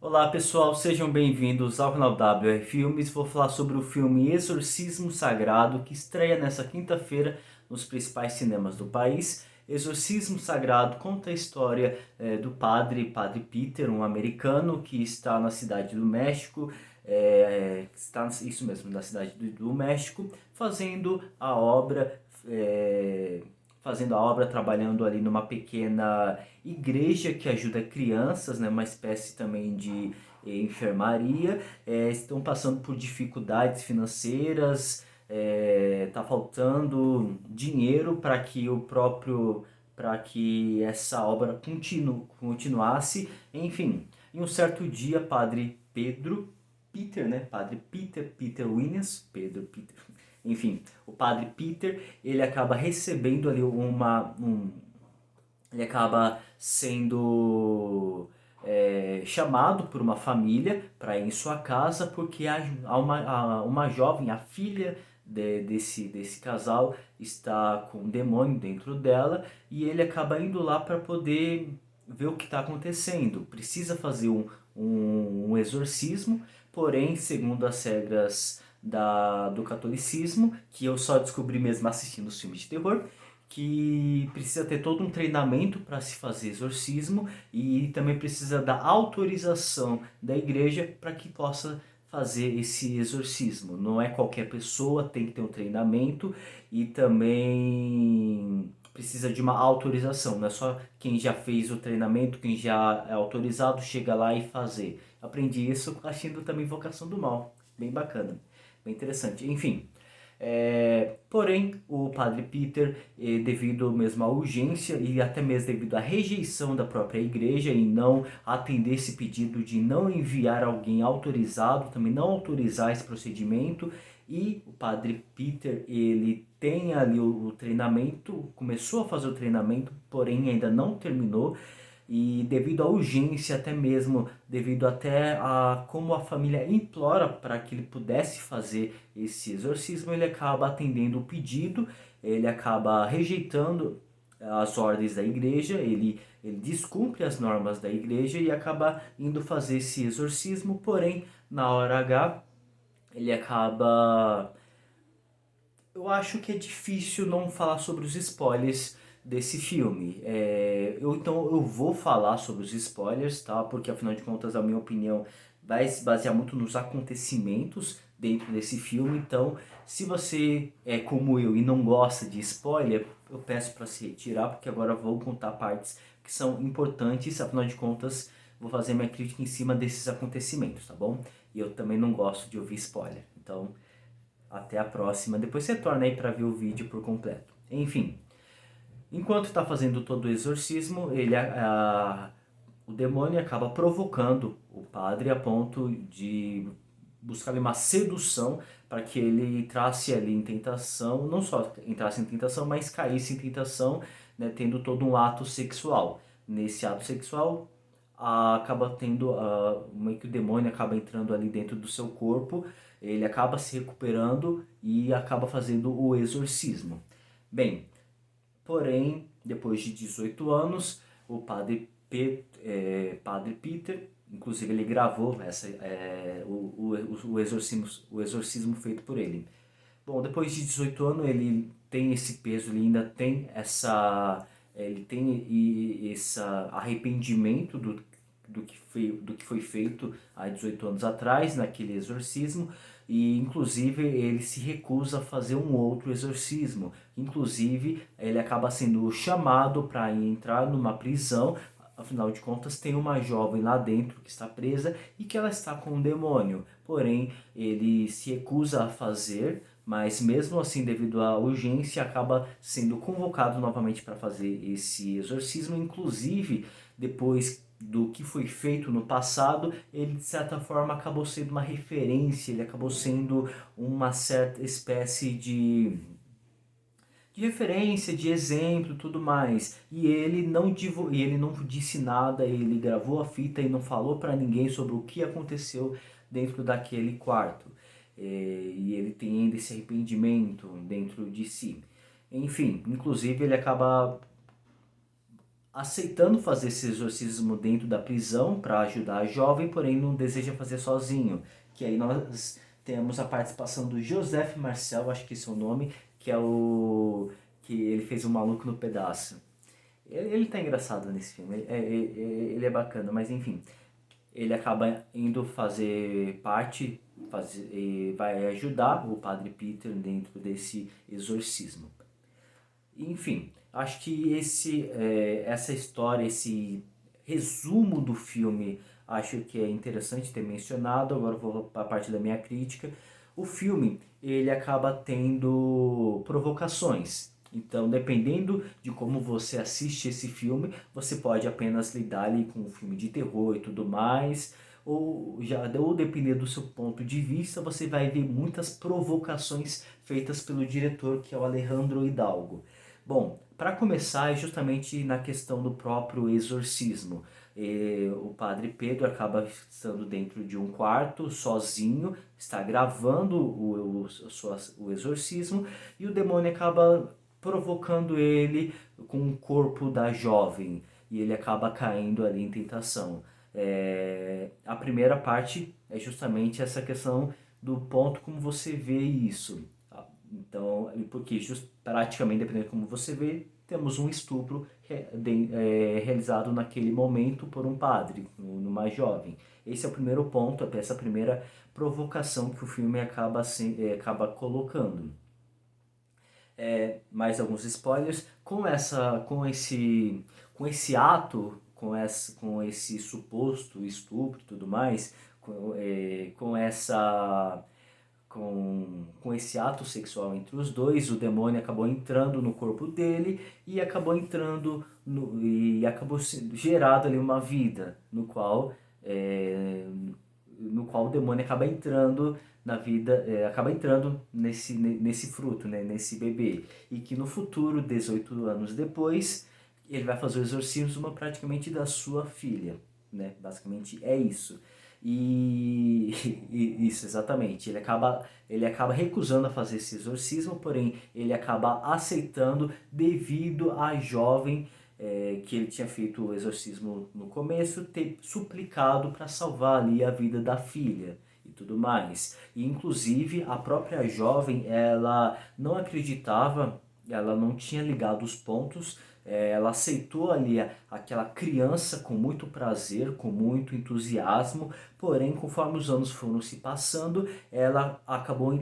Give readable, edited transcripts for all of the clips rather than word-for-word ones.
Olá pessoal, sejam bem-vindos ao canal WR Filmes. Vou falar sobre o filme Exorcismo Sagrado, que estreia nesta quinta-feira nos principais cinemas do país. Exorcismo Sagrado conta a história do Padre Peter, um americano que está na cidade do México, isso mesmo, na cidade do México, fazendo a obra, trabalhando ali numa pequena igreja que ajuda crianças, né, uma espécie também de enfermaria. Estão passando por dificuldades financeiras, tá faltando dinheiro para que essa obra continuasse. Enfim, em um certo dia, Padre Peter Williams, enfim, o Padre Peter, ele acaba recebendo ali ele acaba sendo chamado por uma família para ir em sua casa, porque há uma jovem, a filha desse casal, está com um demônio dentro dela, e ele acaba indo lá para poder ver o que está acontecendo. Precisa fazer um exorcismo, porém, segundo as regras do catolicismo, que eu só descobri mesmo assistindo os filmes de terror, que precisa ter todo um treinamento para se fazer exorcismo e também precisa da autorização da igreja para que possa fazer esse exorcismo. Não é qualquer pessoa, tem que ter um treinamento e também precisa de uma autorização. Não é só quem já fez o treinamento, quem já é autorizado, chega lá e fazer. Aprendi isso assistindo também Invocação do Mal. Bem bacana, bem interessante. Enfim, porém, o Padre Peter, devido mesmo à urgência e até mesmo devido à rejeição da própria igreja em não atender esse pedido de não enviar alguém autorizado, também não autorizar esse procedimento, e o Padre Peter, ele tem ali o treinamento, começou a fazer o treinamento, porém ainda não terminou, e devido à urgência, até mesmo devido até a como a família implora para que ele pudesse fazer esse exorcismo, ele acaba atendendo o pedido, ele acaba rejeitando as ordens da igreja, ele descumpre as normas da igreja e acaba indo fazer esse exorcismo, porém, na hora H, ele acaba. Eu acho que é difícil não falar sobre os spoilers desse filme. Então eu vou falar sobre os spoilers, tá? Porque afinal de contas a minha opinião vai se basear muito nos acontecimentos dentro desse filme. Então, se você é como eu e não gosta de spoiler, eu peço para se retirar, porque agora eu vou contar partes que são importantes. Afinal de contas, vou fazer minha crítica em cima desses acontecimentos, tá bom? E eu também não gosto de ouvir spoiler. Então, até a próxima. Depois você torna aí para ver o vídeo por completo. Enfim, enquanto está fazendo todo o exorcismo, o demônio acaba provocando o padre a ponto de buscar ali uma sedução para que ele entrasse ali em tentação, não só entrasse em tentação, mas caísse em tentação, né, tendo todo um ato sexual. Nesse ato sexual, acaba tendo, meio que o demônio acaba entrando ali dentro do seu corpo, ele acaba se recuperando e acaba fazendo o exorcismo. Bem, porém, depois de 18 anos, o Padre Peter, inclusive ele gravou o exorcismo feito por ele. Bom, depois de 18 anos ele tem esse peso, ele ainda tem ele tem esse arrependimento do que foi feito há 18 anos atrás, naquele exorcismo, e inclusive ele se recusa a fazer um outro exorcismo. Inclusive, ele acaba sendo chamado para entrar numa prisão. Afinal de contas, tem uma jovem lá dentro que está presa e que ela está com um demônio. Porém, ele se recusa a fazer, mas mesmo assim, devido à urgência, acaba sendo convocado novamente para fazer esse exorcismo. Inclusive, depois do que foi feito no passado, ele de certa forma acabou sendo uma referência, ele acabou sendo uma certa espécie de referência, de exemplo, tudo mais. E ele não disse nada, ele gravou a fita e não falou para ninguém sobre o que aconteceu dentro daquele quarto. E ele tem ainda esse arrependimento dentro de si. Enfim, inclusive ele acaba aceitando fazer esse exorcismo dentro da prisão para ajudar a jovem, porém não deseja fazer sozinho. Que aí nós temos a participação do Joseph Marcel, acho que esse é o nome, que é o que ele fez o Maluco no Pedaço. Ele tá engraçado nesse filme, ele é bacana, mas enfim. Ele acaba indo fazer parte, e vai ajudar o Padre Peter dentro desse exorcismo. Enfim, acho que essa história, esse resumo do filme, acho que é interessante ter mencionado. Agora eu vou para a parte da minha crítica. O filme, ele acaba tendo provocações. Então, dependendo de como você assiste esse filme, você pode apenas lidar ali com um filme de terror e tudo mais, ou depender do seu ponto de vista, você vai ver muitas provocações feitas pelo diretor, que é o Alejandro Hidalgo. Bom, para começar, é justamente na questão do próprio exorcismo. O padre Pedro acaba estando dentro de um quarto, sozinho, está gravando o exorcismo, e o demônio acaba provocando ele com o corpo da jovem, e ele acaba caindo ali em tentação. A primeira parte é justamente essa questão do ponto como você vê isso. Então, porque praticamente, dependendo de como você vê, temos um estupro realizado naquele momento por um padre, numa jovem. Esse é o primeiro ponto, essa primeira provocação que o filme acaba colocando. Mais alguns spoilers. Com esse ato, com esse suposto estupro e tudo mais, com esse ato sexual entre os dois, o demônio acabou entrando no corpo dele e acabou sendo gerado ali uma vida no qual o demônio acaba entrando na vida, acaba entrando nesse fruto, né, nesse bebê, e que no futuro, 18 anos depois, ele vai fazer o exorcismo praticamente da sua filha, né? Basicamente é isso. Isso, exatamente. Ele acaba recusando a fazer esse exorcismo, porém ele acaba aceitando devido à jovem, que ele tinha feito o exorcismo no começo, ter suplicado para salvar ali a vida da filha e tudo mais. E inclusive a própria jovem, ela não acreditava, ela não tinha ligado os pontos, ela aceitou ali aquela criança com muito prazer, com muito entusiasmo, porém conforme os anos foram se passando, ela acabou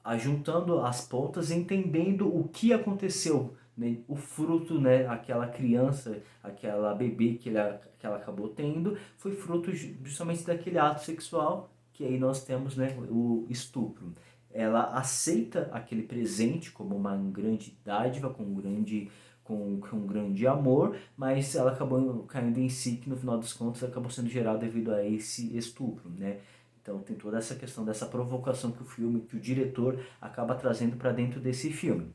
ajuntando as pontas, entendendo o que aconteceu, né? O fruto, né? Aquela criança, aquela bebê que ela acabou tendo, foi fruto justamente daquele ato sexual, que aí nós temos, né, o estupro. Ela aceita aquele presente como uma grande dádiva, com um grande amor, mas ela acabou caindo em si, que no final das contas acabou sendo gerado devido a esse estupro, né? Então tem toda essa questão dessa provocação que o diretor acaba trazendo para dentro desse filme.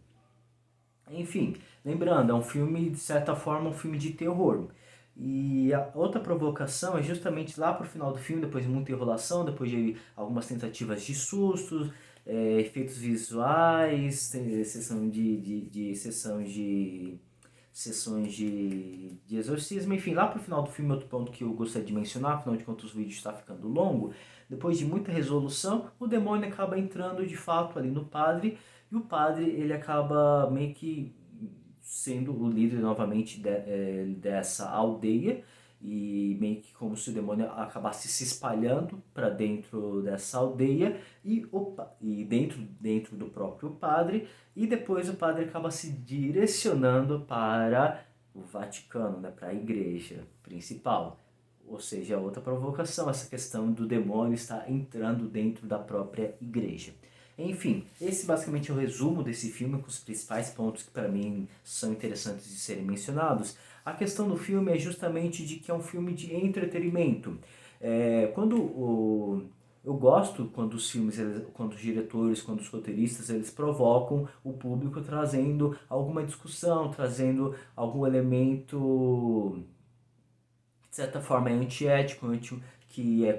Enfim, lembrando, é um filme, de certa forma, um filme de terror. E a outra provocação é justamente lá pro final do filme, depois de muita enrolação, depois de algumas tentativas de sustos, efeitos visuais, sessões de exorcismo, enfim, lá pro final do filme, outro ponto que eu gostaria de mencionar, afinal de contas o vídeo está ficando longo, depois de muita resolução, o demônio acaba entrando de fato ali no padre, e o padre, ele acaba meio que sendo o líder novamente dessa aldeia, e meio que como se o demônio acabasse se espalhando para dentro dessa aldeia e dentro do próprio padre, e depois o padre acaba se direcionando para o Vaticano, né, para a igreja principal. Ou seja, outra provocação, essa questão do demônio estar entrando dentro da própria igreja. Enfim, esse basicamente é o resumo desse filme, com os principais pontos que para mim são interessantes de serem mencionados. A questão do filme é justamente de que é um filme de entretenimento. Eu gosto quando os filmes, quando os diretores, quando os roteiristas, eles provocam o público trazendo alguma discussão, trazendo algum elemento de certa forma é antiético, que é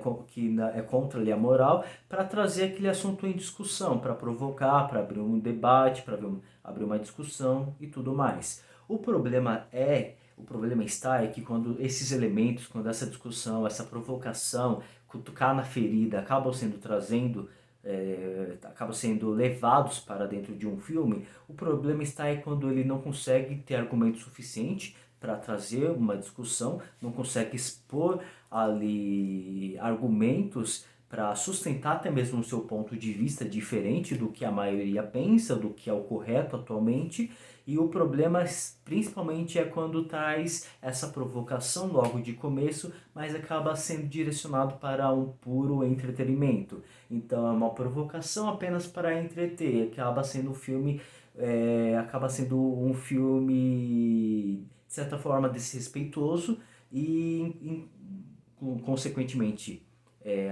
contra ali a moral, para trazer aquele assunto em discussão, para provocar, para abrir um debate, para abrir uma discussão e tudo mais. O problema está é que quando esses elementos, quando essa discussão, essa provocação, cutucar na ferida, acabam sendo levados para dentro de um filme, o problema está é quando ele não consegue ter argumento suficiente para trazer uma discussão, não consegue expor ali argumentos para sustentar até mesmo o seu ponto de vista diferente do que a maioria pensa, do que é o correto atualmente. E o problema principalmente é quando traz essa provocação logo de começo, mas acaba sendo direcionado para um puro entretenimento. Então é uma provocação apenas para entreter, acaba sendo um filme de certa forma desrespeitoso e consequentemente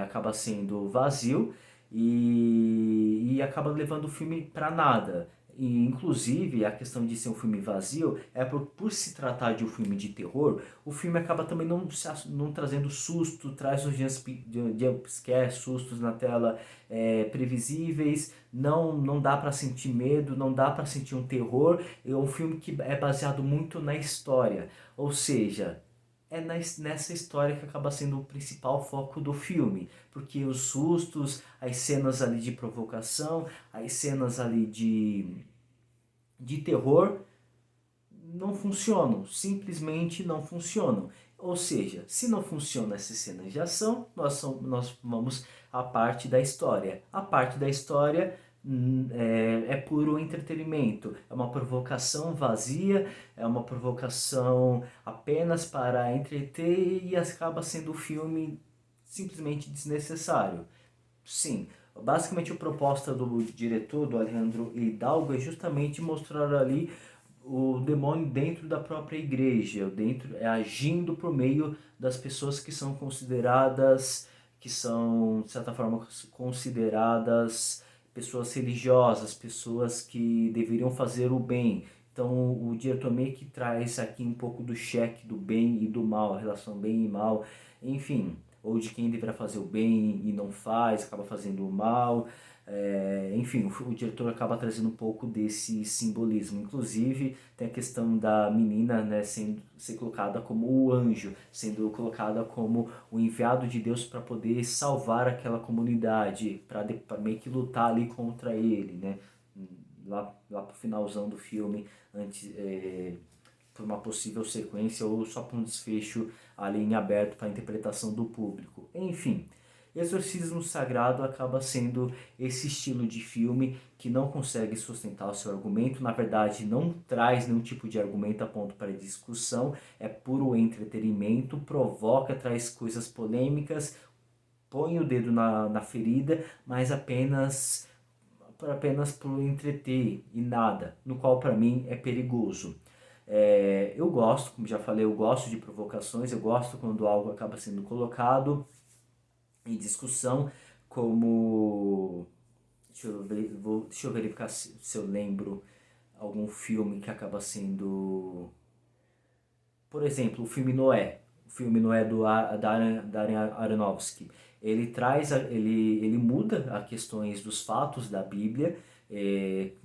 acaba sendo vazio e acaba levando o filme para nada. E, inclusive, a questão de ser um filme vazio é por se tratar de um filme de terror, o filme acaba também não trazendo susto, traz os jumpscares, sustos na tela previsíveis, não dá para sentir medo, não dá para sentir um terror. É um filme que é baseado muito na história, ou seja, nessa história que acaba sendo o principal foco do filme, porque os sustos, as cenas ali de provocação, as cenas ali de terror não funcionam, simplesmente não funcionam. Ou seja, se não funciona essas cenas de ação, nós vamos à parte da história. A parte da história é puro entretenimento, é uma provocação vazia, é uma provocação apenas para entreter e acaba sendo o filme simplesmente desnecessário. Sim, basicamente a proposta do diretor, do Alejandro Hidalgo, é justamente mostrar ali o demônio dentro da própria igreja, agindo por meio das pessoas que são, de certa forma, consideradas pessoas religiosas, pessoas que deveriam fazer o bem. Então o diretor meio que traz aqui um pouco do cheque do bem e do mal, a relação bem e mal, enfim, ou de quem deverá fazer o bem e não faz, acaba fazendo o mal. Enfim, o diretor acaba trazendo um pouco desse simbolismo. Inclusive, tem a questão da menina, né, ser colocada como o anjo, sendo colocada como o enviado de Deus para poder salvar aquela comunidade, para meio que lutar ali contra ele, né? Lá pro finalzão do filme, antes, por uma possível sequência ou só por um desfecho ali em aberto para a interpretação do público. Enfim, Exorcismo Sagrado acaba sendo esse estilo de filme que não consegue sustentar o seu argumento, na verdade não traz nenhum tipo de argumento a ponto para discussão, é puro entretenimento, provoca, traz coisas polêmicas, põe o dedo na ferida, mas apenas por entreter e nada, no qual para mim é perigoso. Eu gosto, como já falei, eu gosto de provocações, eu gosto quando algo acaba sendo colocado em discussão, como... deixa eu verificar se eu lembro algum filme que acaba sendo... Por exemplo, o filme Noé Darren Aronofsky. Ele muda as questões dos fatos da Bíblia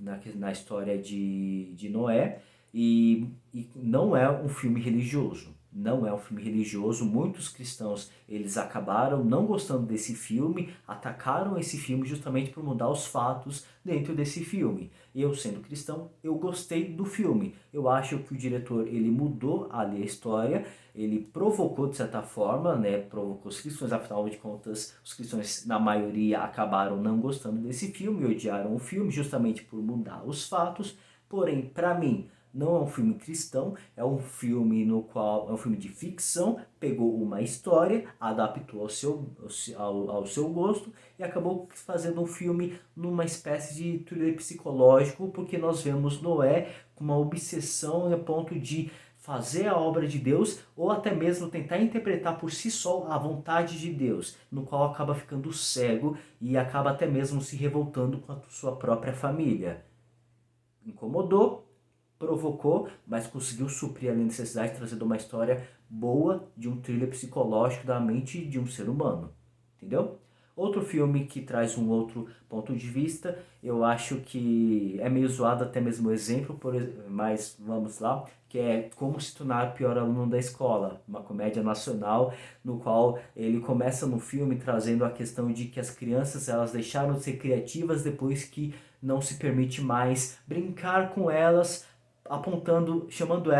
na história de Noé e não é um filme religioso. Não é um filme religioso. Muitos cristãos eles acabaram não gostando desse filme, atacaram esse filme justamente por mudar os fatos dentro desse filme. Eu, sendo cristão, eu gostei do filme. Eu acho que o diretor ele mudou ali a história, ele provocou de certa forma, né, provocou os cristãos, afinal de contas, os cristãos na maioria acabaram não gostando desse filme, odiaram o filme justamente por mudar os fatos. Porém, para mim, não é um filme cristão, é um filme é um filme de ficção, pegou uma história, adaptou ao seu gosto e acabou fazendo um filme numa espécie de thriller psicológico, porque nós vemos Noé com uma obsessão a ponto de fazer a obra de Deus ou até mesmo tentar interpretar por si só a vontade de Deus, no qual acaba ficando cego e acaba até mesmo se revoltando com a sua própria família. Incomodou, provocou, mas conseguiu suprir a necessidade, trazendo uma história boa de um thriller psicológico da mente de um ser humano. Entendeu? Outro filme que traz um outro ponto de vista, eu acho que é meio zoado até mesmo o exemplo, mas vamos lá, que é Como se tornar o pior aluno da escola, uma comédia nacional, no qual ele começa no filme trazendo a questão de que as crianças elas deixaram de ser criativas depois que não se permite mais brincar com elas, apontando, chamando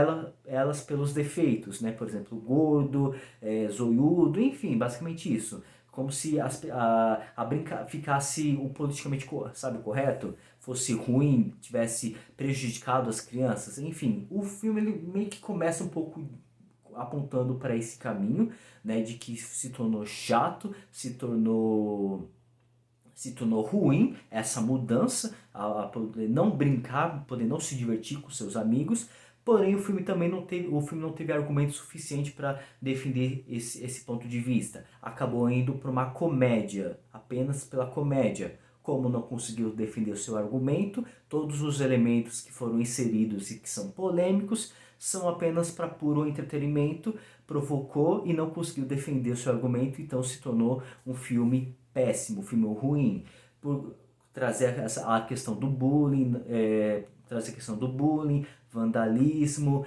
elas pelos defeitos, né? Por exemplo, gordo, zoiudo, enfim, basicamente isso. Como se ficasse o politicamente, sabe, correto, fosse ruim, tivesse prejudicado as crianças. Enfim, o filme ele meio que começa um pouco apontando para esse caminho, né, de que se tornou chato, se tornou ruim essa mudança, a poder não brincar, poder não se divertir com seus amigos. Porém, o filme não teve argumento suficiente para defender esse ponto de vista. Acabou indo para uma comédia, apenas pela comédia. Como não conseguiu defender o seu argumento, todos os elementos que foram inseridos e que são polêmicos são apenas para puro entretenimento, provocou e não conseguiu defender o seu argumento, então se tornou um filme péssimo, um filme ruim, por trazer a questão do bullying, vandalismo,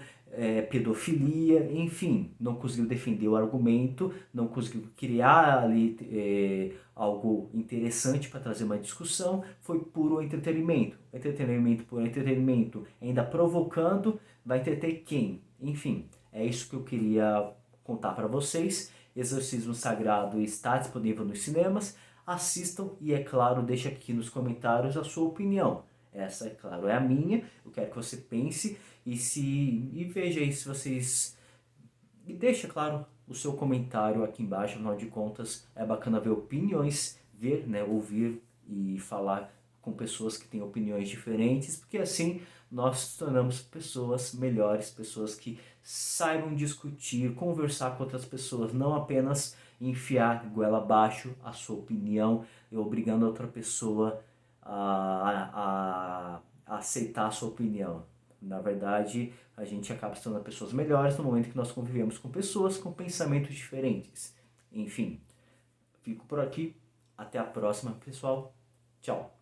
pedofilia, enfim, não conseguiu defender o argumento, não conseguiu criar ali algo interessante para trazer uma discussão, foi puro entretenimento por entretenimento, ainda provocando, vai entreter quem? Enfim, é isso que eu queria contar para vocês. Exorcismo Sagrado está disponível nos cinemas. Assistam e, é claro, deixe aqui nos comentários a sua opinião. Essa, é claro, é a minha. Eu quero que você pense e veja aí se vocês... E deixa, claro, o seu comentário aqui embaixo. Afinal de contas, é bacana ver opiniões, ver, né, ouvir e falar com pessoas que têm opiniões diferentes, porque assim nós nos tornamos pessoas melhores, pessoas que saibam discutir, conversar com outras pessoas, não apenas enfiar goela abaixo a sua opinião e obrigando a outra pessoa a aceitar a sua opinião. Na verdade, a gente acaba se tornando pessoas melhores no momento que nós convivemos com pessoas com pensamentos diferentes. Enfim, fico por aqui. Até a próxima, pessoal. Tchau.